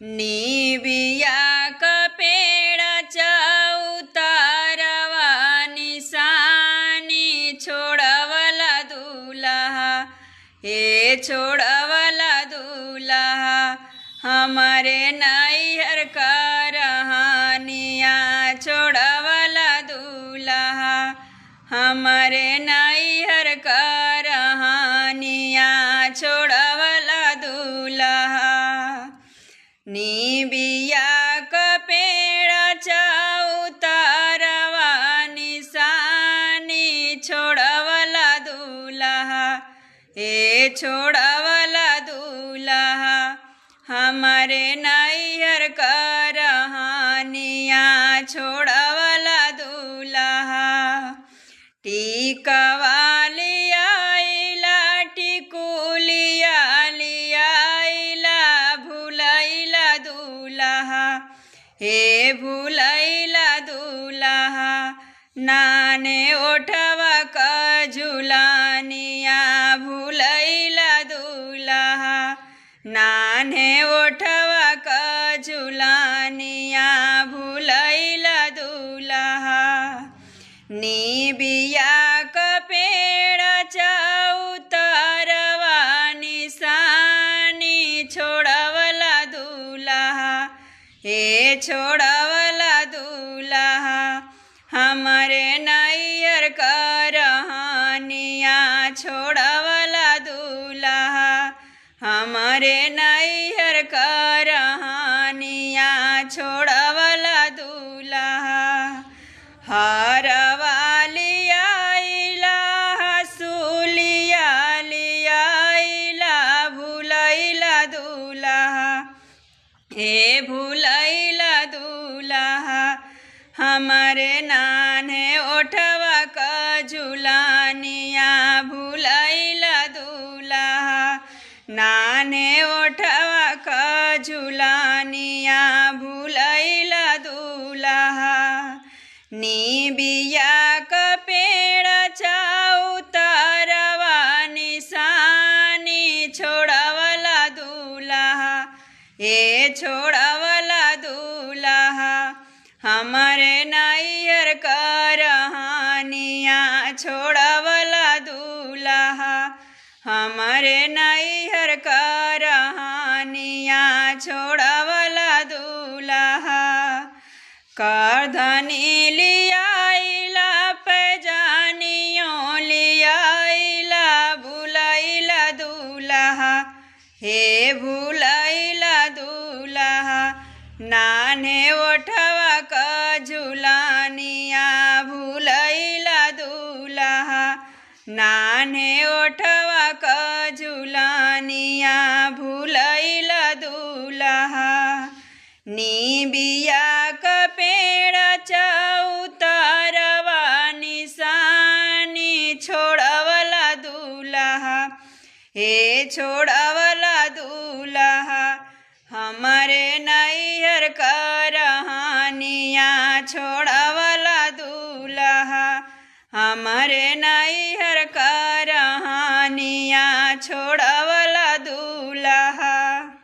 निबिया का पेड़ उतारवा निशानी छोड़वला दूल्हा हे छोड़वला दूल्हा हमारे नैहर का रहानिया छोड़वला दूल्हा हमारे नैहर का रहानिया छोड़वला दूल्हा निबिया का पेड़ उतारवा निशानी छोड़वला दूल्हा हे छोड़वला दूल्हा हमारे नैहर का रहानिया छोड़वला दूल्हा टीकवा लियाइला टिकुलिया लियाइला भुलैला दूल्हा हे भुलैला दूल्हा नाने ओठवा का झुलानिया भुलैला दूल्हा नाने ओठवा का झुलानिया भुलैला दूल्हा निबिया का पेड़ उतारवा निशानी छोड़वला दूल्हा हे छोड़वला दूल्हा हमारे नैहर का रहानिया छोड़वला दूल्हा हमारे नैहर का रहानिया छोड़वला दूल्हा हारवा लियाइला हसूलिया लियाइला भुलैला दूल्हा हे भुलैला दूल्हा हमारे नाने ओठवा का झुलानिया भुलैला दूल्हा नाने ओठवा का झुलानिया भुलैला दूल्हा निबिया का पेड़ उतारवा निशानी छोड़वला दूल्हा हे छोड़वला दूल्हा हमारे नैहर का रहानिया छोड़वला दूल्हा हमारे नैहर का रहानिया छोड़वला दूल्हा करधनी लियाइला पैजानियों लियाइला भुलैला दूल्हा हे भुलैला दूल्हा नाने ओठवा का झुलानिया भुलैला दूल्हा नाने ओठवा का झुलानिया भुलैला दूल्हा निबिया का पेड़ उतारवा निशानी छोड़वला दूल्हा हे छोड़वला दूल्हा हमारे नैहर का रहानिया छोड़वला दूल्हा हमारे